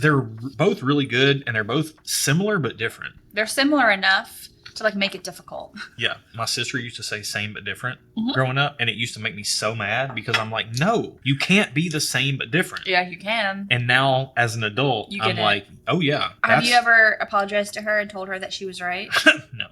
they're both really good, and they're both similar but different. They're similar enough to like make it difficult. Yeah. My sister used to say same but different growing up, and it used to make me so mad because I'm like, no, you can't be the same but different. Yeah, you can. And now as an adult, I'm like, oh yeah. Have you ever apologized to her and told her that she was right? No.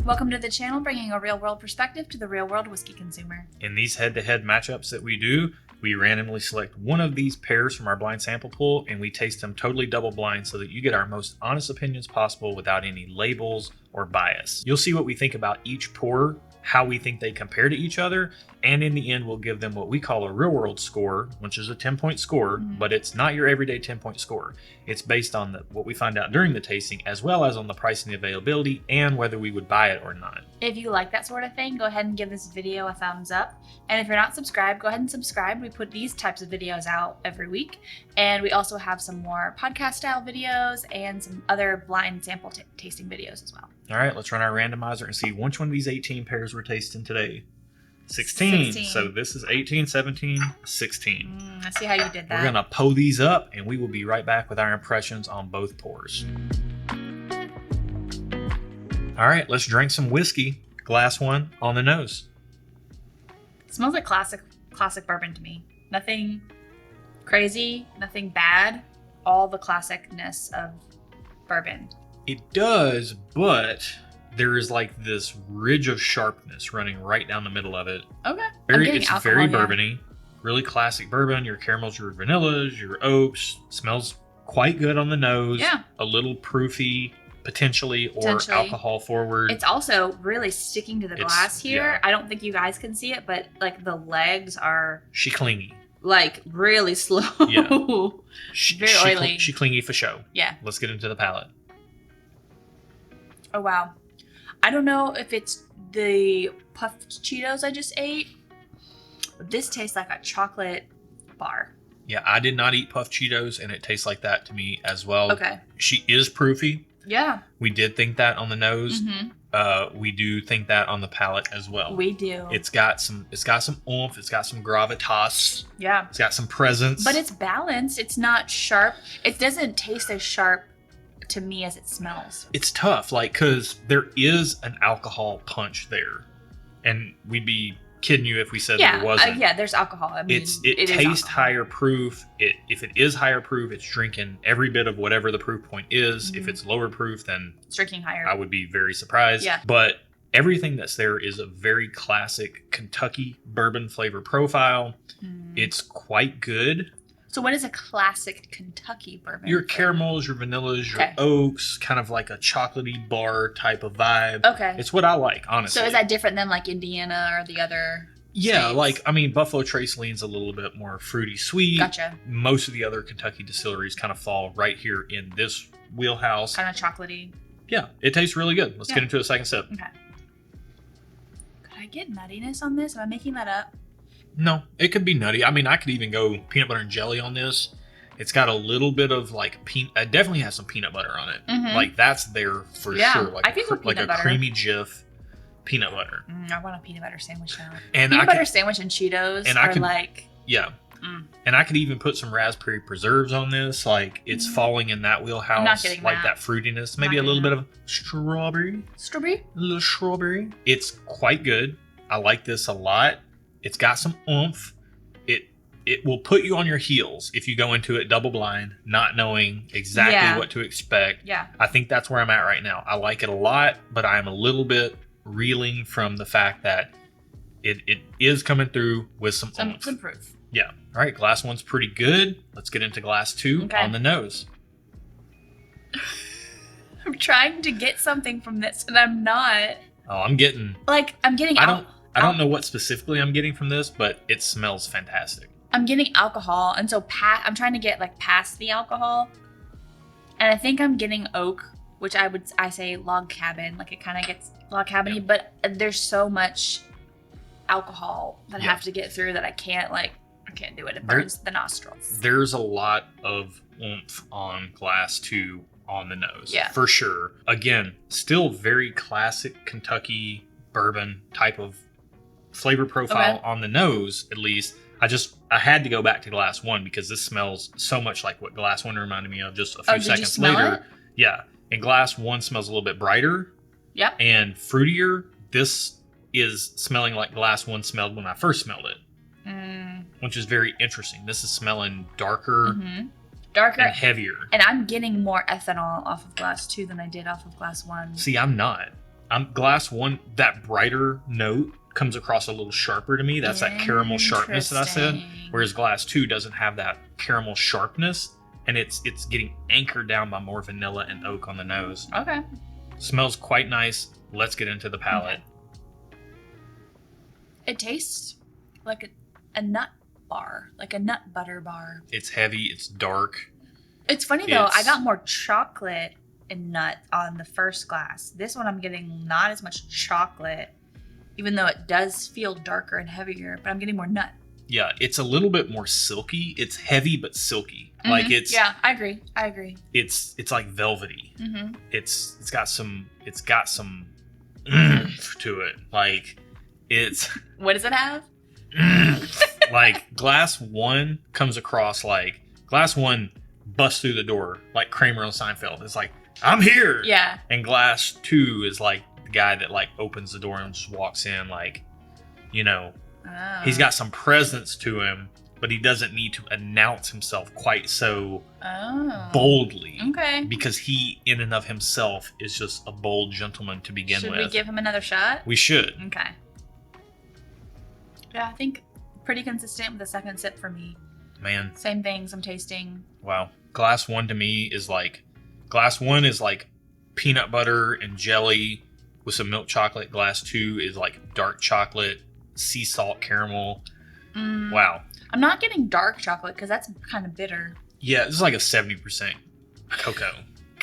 Welcome to the channel, bringing a real-world perspective to the real-world whiskey consumer. In these head-to-head matchups that we do, we randomly select one of these pairs from our blind sample pool, and we taste them totally double blind so that you get our most honest opinions possible without any labels or bias. You'll see what we think about each pour, how we think they compare to each other, and in the end, we'll give them what we call a real-world score, which is a 10-point score, but it's not your everyday 10-point score. It's based on what we find out during the tasting, as well as on the price and the availability, and whether we would buy it or not. If you like that sort of thing, go ahead and give this video a thumbs up. And if you're not subscribed, go ahead and subscribe. We put these types of videos out every week. And we also have some more podcast-style videos and some other blind sample tasting videos as well. All right, let's run our randomizer and see which one of these 18 pairs we're tasting today. 16. So this is 18, 17, 16. I see how you did that. We're going to pull these up, and we will be right back with our impressions on both pours. All right, let's drink some whiskey. Glass one on the nose. It smells like classic bourbon to me. Nothing crazy, nothing bad. All the classicness of bourbon. It does, but there is like this ridge of sharpness running right down the middle of it. Okay. It's very bourbony. Really classic bourbon. Your caramels, your vanillas, your oaks. Smells quite good on the nose. Yeah. A little proofy, potentially, or alcohol forward. It's also really sticking to the glass here. Yeah. I don't think you guys can see it, but like the legs are... She clingy. Like really slow. Yeah. Very oily. She clingy for show. Yeah. Let's get into the palate. Oh, wow. I don't know if it's the puffed Cheetos I just ate. But this tastes like a chocolate bar. Yeah, I did not eat puffed Cheetos, and it tastes like that to me as well. Okay. She is proofy. Yeah. We did think that on the nose. We do think that on the palate as well. We do. It's got some oomph. It's got some gravitas. Yeah. It's got some presence. But it's balanced. It's not sharp. It doesn't taste as sharp to me as it smells. It's tough, like, because there is an alcohol punch there, and we'd be kidding you if we said there wasn't. Yeah, there's alcohol. I mean, it tastes higher proof. If it is higher proof, it's drinking every bit of whatever the proof point is. If it's lower proof, then it's drinking higher. I would be very surprised. Yeah. But everything that's there is a very classic Kentucky bourbon flavor profile. It's quite good. So what is a classic Kentucky bourbon? Your caramels, your vanillas, your oaks, kind of like a chocolatey bar type of vibe. Okay. It's what I like, honestly. So is that different than like Indiana or the other Yeah, states? Buffalo Trace leans a little bit more fruity sweet. Gotcha. Most of the other Kentucky distilleries kind of fall right here in this wheelhouse. Kind of chocolatey. Yeah, it tastes really good. Let's get into a second sip. Okay. Could I get nuttiness on this? Am I making that up? No, it could be nutty. I mean, I could even go peanut butter and jelly on this. It's got a little bit of like it definitely has some peanut butter on it. Like that's there for sure. Like I can go peanut butter. Creamy Jif peanut butter. I want a peanut butter sandwich now. And peanut butter sandwich and Cheetos are like... Yeah. And I could even put some raspberry preserves on this. Like it's falling in that wheelhouse. I'm not getting like that fruitiness. Maybe a little bit of strawberry. Strawberry? A little strawberry. It's quite good. I like this a lot. It's got some oomph. It will put you on your heels if you go into it double blind, not knowing exactly what to expect. Yeah. I think that's where I'm at right now. I like it a lot, but I'm a little bit reeling from the fact that it is coming through with some oomph. Some proof. Yeah. All right, glass one's pretty good. Let's get into glass two on the nose. I'm trying to get something from this, and I'm not. Oh, I'm getting... I don't know what specifically I'm getting from this, but it smells fantastic. I'm getting alcohol, and so I'm trying to get like past the alcohol, and I think I'm getting oak, which I say log cabin, like it kind of gets log cabiny, but there's so much alcohol that I have to get through that I can't do it. It burns the nostrils. There's a lot of oomph on glass two on the nose. Yeah. For sure. Again, still very classic Kentucky bourbon type of flavor profile on the nose, at least. I had to go back to Glass 1 because this smells so much like what Glass 1 reminded me of just a few seconds later. It? Yeah. And Glass 1 smells a little bit brighter. Yep. And fruitier. This is smelling like Glass 1 smelled when I first smelled it. Which is very interesting. This is smelling darker. Darker. And heavier. And I'm getting more ethanol off of Glass 2 than I did off of Glass 1. See, I'm not. I'm Glass 1, that brighter note comes across a little sharper to me. That's that caramel sharpness that I said. Whereas Glass 2 doesn't have that caramel sharpness. And it's getting anchored down by more vanilla and oak on the nose. Okay. Smells quite nice. Let's get into the palate. Okay. It tastes like a nut bar, like a nut butter bar. It's heavy. It's dark. It's funny though. I got more chocolate and nut on the first glass. This one I'm getting not as much chocolate, even though it does feel darker and heavier, but I'm getting more nut. Yeah, it's a little bit more silky. It's heavy but silky. Like it's I agree. It's like velvety. It's got some to it. Like it's what does it have? Like Glass 1 comes across like Glass 1 busts through the door like Kramer on Seinfeld. It's like, I'm here. Yeah. And Glass 2 is like the guy that like opens the door and just walks in like, you know, he's got some presence to him, but he doesn't need to announce himself quite so boldly. Okay. Because he in and of himself is just a bold gentleman to begin with. Should we give him another shot? We should. Okay. Yeah, I think pretty consistent with the second sip for me. Man. Same things I'm tasting. Wow. Glass 1 to me is like peanut butter and jelly with some milk chocolate. Glass 2 is like dark chocolate, sea salt caramel. Wow. I'm not getting dark chocolate because that's kind of bitter. Yeah, this is like a 70% cocoa.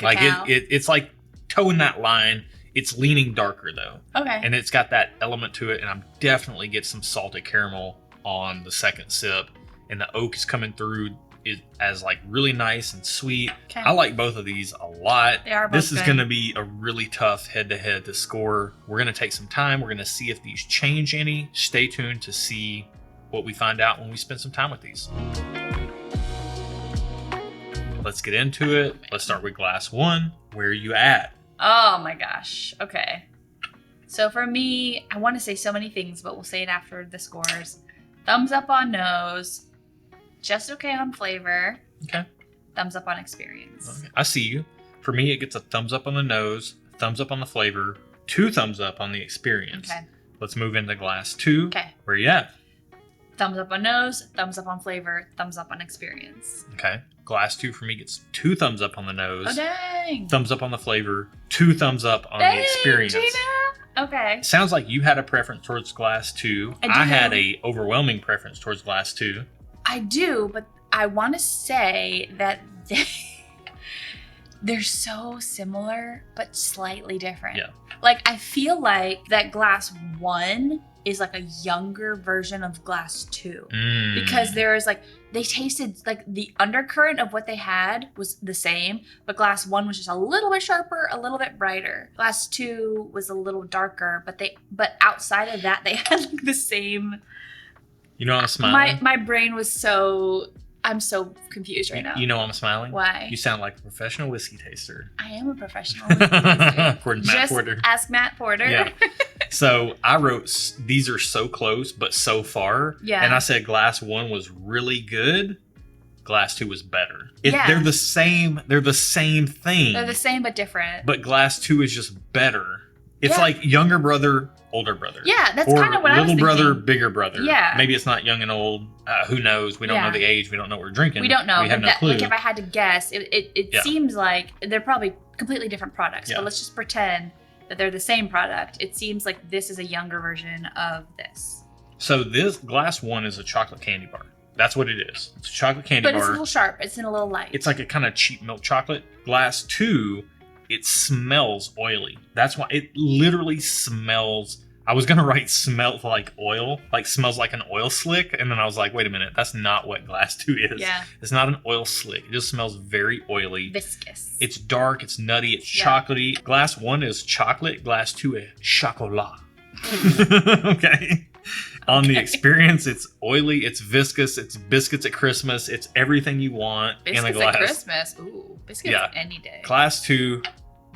Like Cacao. it's like toeing that line. It's leaning darker though. Okay. And it's got that element to it, and I'm definitely get some salted caramel on the second sip. And the oak is coming through as like really nice and sweet. Okay. I like both of these a lot. They are both This is good. going to be a really tough head-to-head to score. We're going to take some time. We're going to see if these change any. Stay tuned to see what we find out when we spend some time with these. Let's get into it. Let's start with Glass 1. Where are you at? Oh my gosh. Okay. So for me, I want to say so many things, but we'll say it after the scores. Thumbs up on nose. Just okay on flavor. Okay. Thumbs up on experience. Okay. I see you. For me, it gets a thumbs up on the nose, thumbs up on the flavor, 2 thumbs up on the experience. Okay. Let's move into Glass 2. Okay. Where you at? Thumbs up on nose, thumbs up on flavor, thumbs up on experience. Okay. Glass 2 for me gets 2 thumbs up on the nose, Oh, dang. thumbs up on the flavor, 2 thumbs up on the experience. Gina. Okay. Sounds like you had a preference towards Glass 2. I do. I had a overwhelming preference towards Glass 2. I do, but I want to say that they're so similar, but slightly different. Yeah. Like, I feel like that Glass 1 is like a younger version of Glass 2. Because there is like, they tasted like the undercurrent of what they had was the same, but Glass 1 was just a little bit sharper, a little bit brighter. Glass 2 was a little darker, but outside of that, they had like the same. You know I'm smiling? My brain was I'm so confused right now. You know I'm smiling? Why? You sound like a professional whiskey taster. I am a professional whiskey taster. According to Matt Just Porter. ask Matt Porter. Yeah. So I wrote, these are so close, but so far. Yeah. And I said Glass 1 was really good. Glass 2 was better. Yeah. They're the same. They're the same thing. They're the same but different. But Glass 2 is just better. It's Yeah. like younger brother, older brother. Yeah, that's or kind of what I was little thinking. brother, bigger brother. Yeah. Maybe it's not young and old. Who knows? We don't Yeah. know the age. We don't know what we're drinking. We don't know. We have but no clue. Like if I had to guess, it Yeah. seems like they're probably completely different products. Yeah. But let's just pretend that they're the same product. It seems like this is a younger version of this. So this Glass 1 is a chocolate candy bar. That's what it is. It's a chocolate candy But bar. it's a little sharp. It's in a little light. It's like a kind of cheap milk chocolate. Glass 2, it smells oily. That's why it literally smells I was going to write smell like oil, like smells like an oil slick. And then I was like, wait a minute, that's not what Glass 2 is. Yeah. It's not an oil slick. It just smells very oily. Viscous. It's dark, it's nutty, it's chocolatey. Glass 1 is chocolate, Glass 2 is chocolat. Okay. On the experience, it's oily, it's viscous, it's biscuits at Christmas, it's everything you want in a glass. Biscuits at Christmas. Ooh, biscuits any day. Glass 2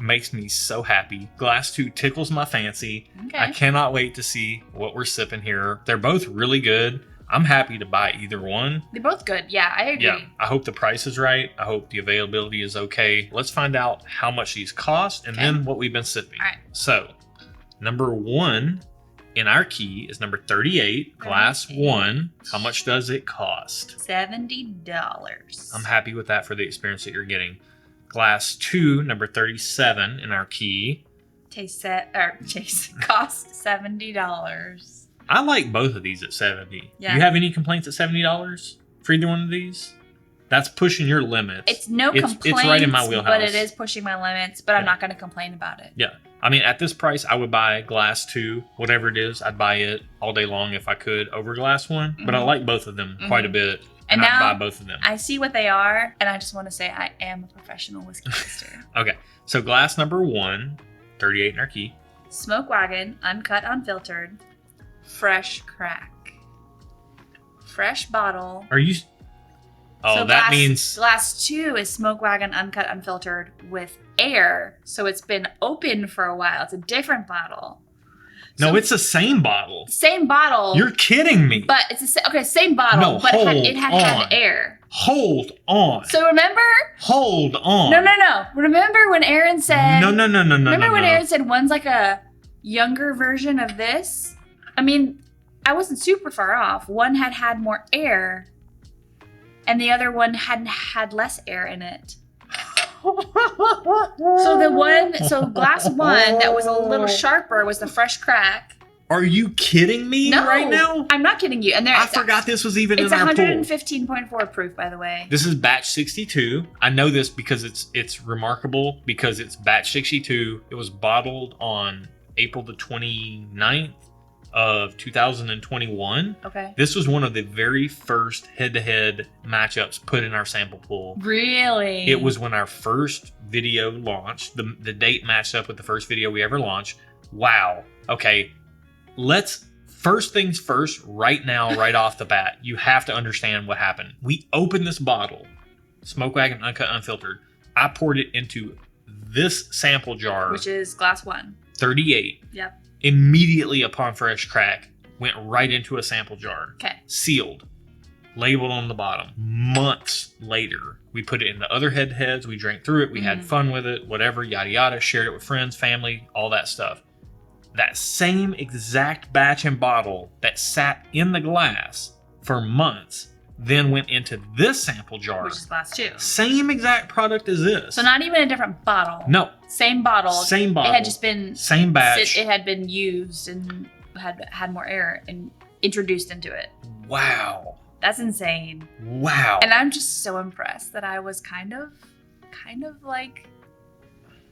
makes me so happy. Glass 2 tickles my fancy. Okay. I cannot wait to see what we're sipping here. They're both really good. I'm happy to buy either one. They're both good. Yeah, I agree. Yeah, I hope the price is right. I hope the availability is okay. Let's find out how much these cost and then what we've been sipping. All right. So, number 1 in our key is number 38, Glass 1. How much does it cost? $70. I'm happy with that for the experience that you're getting. Glass 2, number 37 in our key. Cost $70. I like both of these at $70. Yeah. You have any complaints at $70 for either one of these? That's pushing your limits. It's complaints, it's right in my wheelhouse. but it is pushing my limits, but I'm not going to complain about it. Yeah. I mean, at this price, I would buy Glass 2, whatever it is. I'd buy it all day long if I could over Glass 1. But I like both of them quite a bit. And I'd buy both of them. I see what they are, and I just want to say I am a professional whiskey taster. Okay. So Glass number 1, 38 in our key. Smoke Wagon Uncut Unfiltered. Fresh crack. Fresh bottle. Are you... Oh, so that means... Glass 2 is Smoke Wagon Uncut Unfiltered with air. So it's been open for a while. It's a different bottle. No, it's the same bottle. Same bottle. You're kidding me. But it's same bottle. No, but it hold had air. Hold on. So remember? Hold on. No. Remember when Aaron said... No. Remember when Aaron said one's like a younger version of this? I mean, I wasn't super far off. One had more air, and the other one had less air in it. So Glass 1 that was a little sharper was the fresh crack. Are you kidding me right now? I'm not kidding you. And I forgot this was even in our pool. It's 115.4 proof, by the way. This is batch 62. I know this because it's remarkable because it's batch 62. It was bottled on April the 29th of 2021. Okay. This was one of the very first head-to-head matchups put in our sample pool. Really? It was when our first video launched. The date matched up with the first video we ever launched. Wow. Okay. Let's first things first right now, right off the bat. You have to understand what happened. We opened this bottle, Smoke Wagon Uncut Unfiltered. I poured it into this sample jar. Which is Glass 1. 38. Yep. Immediately upon fresh crack, went right into a sample jar. Okay. Sealed. Labeled on the bottom. Months later, we put it in the other heads. We drank through it. We had fun with it, whatever, yada, yada. Shared it with friends, family, all that stuff. That same exact batch and bottle that sat in the glass for months then went into this sample jar. Which is Glass 2. Same exact product as this. So not even a different bottle. No. Same bottle. Same bottle. It had just been... Same batch. It had been used and had more air and introduced into it. Wow. That's insane. Wow. And I'm just so impressed that I was kind of like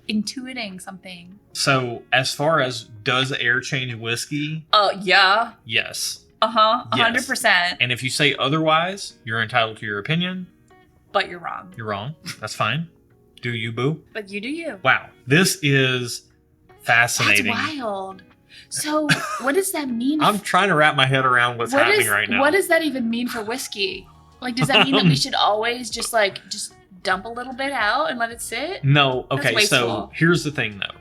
intuiting something. So as far as does air change whiskey? Oh, yeah. Yes. 100%. And if you say otherwise, you're entitled to your opinion. But you're wrong. You're wrong. That's fine. Do you, boo? But you do you. Wow. This is fascinating. That's wild. So what does that mean? I'm trying to wrap my head around what's happening right now. What does that even mean for whiskey? Like, does that mean that we should always just dump a little bit out and let it sit? No. Okay, That's so wasteful. here's the thing, though.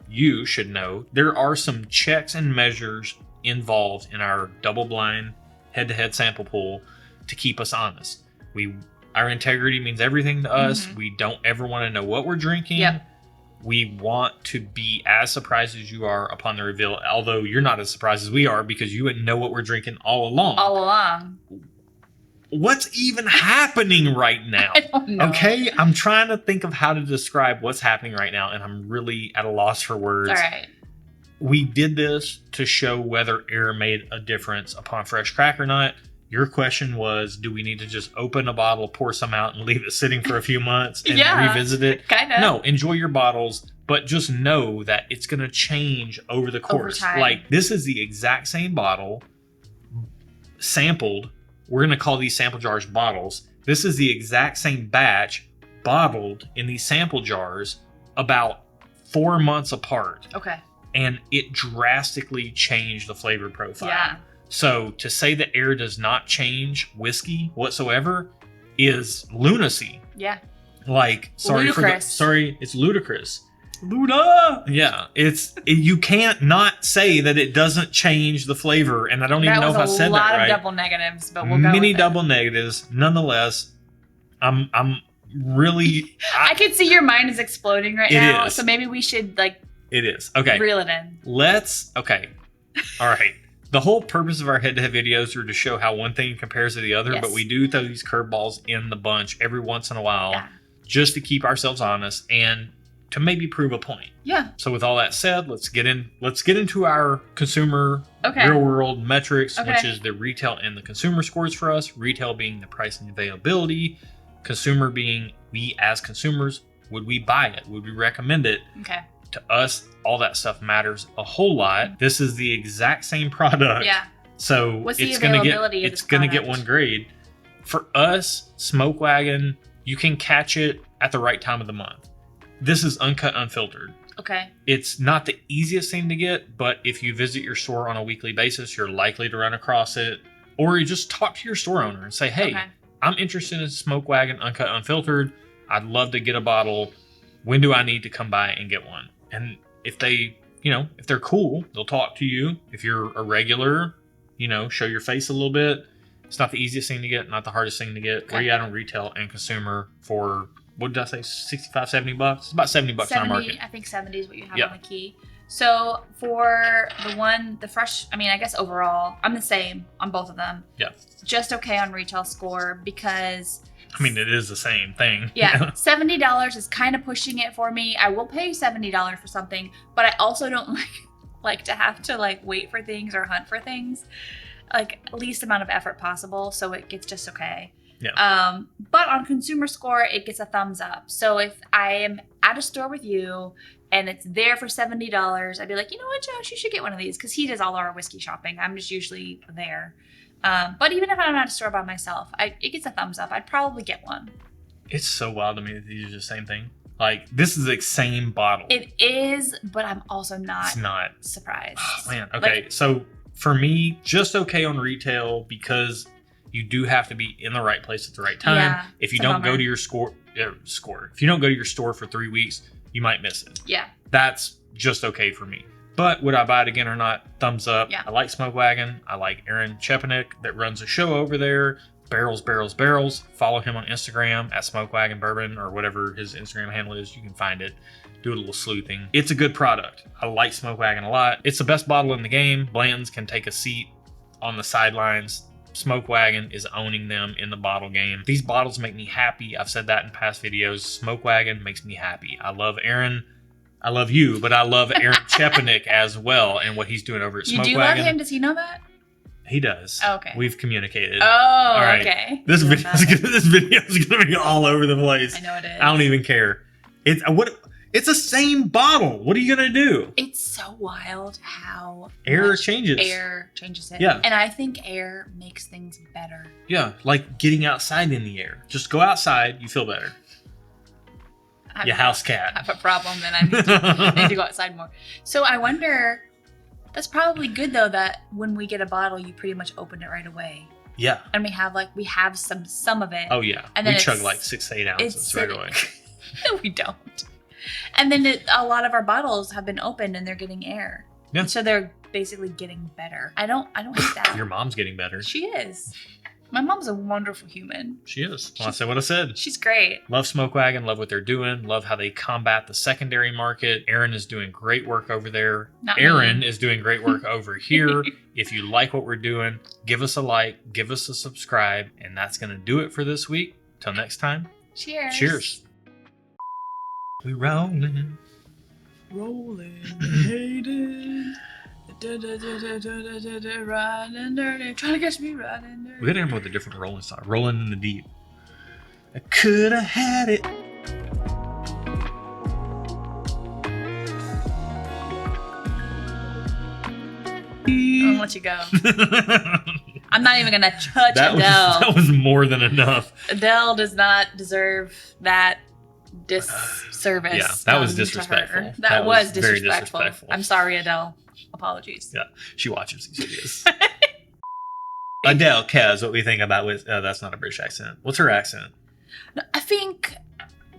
You should know there are some checks and measures involved in our double-blind head-to-head sample pool to keep us honest. Our integrity means everything to us. We don't ever want to know what we're drinking. Yep. We want to be as surprised as you are upon the reveal, although you're not as surprised as we are because you wouldn't know what we're drinking all along. All along. What's even happening right now? I don't know. Okay, I'm trying to think of how to describe what's happening right now, and I'm really at a loss for words. All right. We did this to show whether air made a difference upon fresh crack or not. Your question was, do we need to just open a bottle, pour some out, and leave it sitting for a few months and revisit it? Kind of. No, enjoy your bottles. but just know that it's going to change over the course. Over time. Like, this is the exact same bottle sampled. We're going to call these sample jars bottles. This is the exact same batch bottled in these sample jars about 4 months apart. Okay. And it drastically changed the flavor profile. Yeah. So to say that air does not change whiskey whatsoever is lunacy. Yeah. Like, Ludicrous. it's ludicrous. Luda. Yeah, you can't not say that it doesn't change the flavor, and I don't even know if I said that right. That was a lot of double negatives, but we'll go Many with double negatives. Nonetheless, I'm really. I can see your mind is exploding right It now. is. So maybe we should like It is okay. reel it in. Okay. All right. The whole purpose of our head-to-head videos are to show how one thing compares to the other, Yes. but we do throw these curveballs in the bunch every once in a while, Yeah. just to keep ourselves honest and to maybe prove a point. Yeah. So with all that said, let's get into our consumer Okay. real world metrics, Okay. which is the retail and the consumer scores for us. Retail being the price and availability, consumer being we as consumers, would we buy it? Would we recommend it? Okay. To us, all that stuff matters a whole lot. This is the exact same product. Yeah. So What's the it's gonna availability of get this get product? one grade. For us, Smoke Wagon, you can catch it at the right time of the month. This is uncut, unfiltered. Okay. It's not the easiest thing to get, but if you visit your store on a weekly basis, you're likely to run across it. Or you just talk to your store owner and say, hey, Okay. I'm interested in Smoke Wagon Uncut Unfiltered. I'd love to get a bottle. When do I need to come by and get one? And if they, if they're cool, they'll talk to you. If you're a regular, show your face a little bit. It's not the easiest thing to get, not the hardest thing to get. Okay. Where you at on retail and consumer for, what did I say, $65, $70? It's about $70 in our market. I think 70 is what you have Yep. on the key. So for the fresh, I guess overall, I'm the same on both of them. Yeah. Just okay on retail score because It is the same thing. yeah, $70 is kind of pushing it for me. I will pay $70 for something, but I also don't like to have to wait for things or hunt for things. Least amount of effort possible, so it gets just okay. Yeah. But on consumer score, it gets a thumbs up. So if I am at a store with you and it's there for $70, I'd be like, you know what, Josh, you should get one of these because he does all our whiskey shopping. I'm just usually there. But even if I'm at a store by myself, it gets a thumbs up. I'd probably get one. It's so wild to me that these are the same thing. This is the same bottle. It is, but I'm also It's not. surprised. Oh, man. Okay. So for me, just okay on retail because you do have to be in the right place at the right time. Yeah, if you it's a don't go bummer. to your if you don't go to your store for 3 weeks, you might miss it. Yeah. That's just okay for me. But would I buy it again or not? Thumbs up. Yeah. I like Smoke Wagon. I like Aaron Chepanik that runs a show over there. Barrels. Follow him on Instagram at Smoke Wagon Bourbon or whatever his Instagram handle is. You can find it. Do a little sleuthing. It's a good product. I like Smoke Wagon a lot. It's the best bottle in the game. Blanton's can take a seat on the sidelines. Smoke Wagon is owning them in the bottle game. These bottles make me happy. I've said that in past videos. Smoke Wagon makes me happy. I love Aaron. I love you, but I love Aaron Chepanik as well and what he's doing over at Smoke Wagon. You do love him? Does he know that? He does. Oh, okay. We've communicated. Oh, All right. okay. This video is gonna be all over the place. I know it is. I don't even care. It's the same bottle. What are you gonna do? It's so wild how Air much changes. Air changes it. Yeah. And I think air makes things better. Yeah, like getting outside in the air. Just go outside, you feel better. You house I cat. have a problem, then I need to go outside more. So I wonder, that's probably good though that when we get a bottle, you pretty much open it right away. Yeah. And we have some of it. Oh yeah. And We then chug it's- like 6 to 8 ounces it's right sitting- away. No, we don't. And then a lot of our bottles have been opened and they're getting air. Yeah. So they're basically getting better. I don't hate that. Your mom's getting better. She is. My mom's a wonderful human. She is. Well, I said what I said. She's great. Love Smoke Wagon. Love what they're doing. Love how they combat the secondary market. Aaron is doing great work over there. Not Aaron me. is doing great work over here. If you like what we're doing, give us a like, give us a subscribe, and that's going to do it for this week. Till next time. Cheers. Cheers. We rolling. Hated. Riding dirty. Trying to catch me riding dirty. We gotta come up with a different rolling style. Rolling in the deep. I could have had it. I'll let you go. I'm not even gonna touch Adele. That was more than enough. Adele does not deserve that disservice. Yeah, that was disrespectful. That was very disrespectful. disrespectful. I'm sorry, Adele. Apologies. Yeah, she watches these videos. Adele, Kaz, what we think about with that's not a British accent. What's her accent? No, I think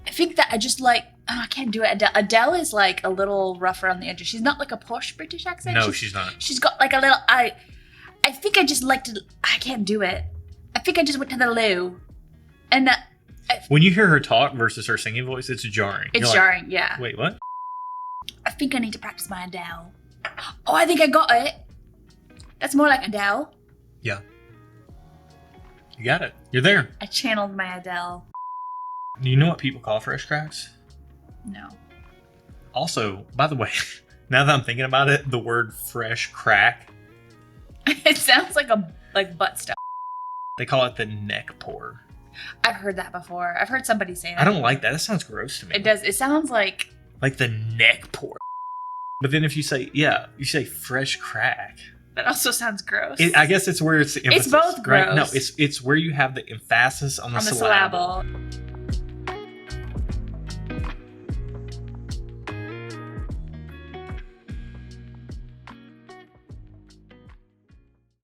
that I just like. Oh, I can't do it. Adele is like a little rough around the edges. She's not like a posh British accent. No, she's not. She's got like a little. I think I just like to. I can't do it. I think I just went to the loo, and when you hear her talk versus her singing voice, it's jarring. It's jarring. Yeah. Wait, what? I think I need to practice my Adele. Oh, I think I got it. That's more like Adele. Yeah. You got it. You're there. I channeled my Adele. Do you know what people call fresh cracks? No. Also, by the way, now that I'm thinking about it, the word fresh crack. It sounds like butt stuff. They call it the neck pour. I've heard that before. I've heard somebody say that. I don't like that. That sounds gross to me. It does. It sounds like the neck pour. But then if you say, you say fresh crack. That also sounds gross. I guess it's where it's the emphasis. It's both gross. Right? No, it's where you have the emphasis on the syllable.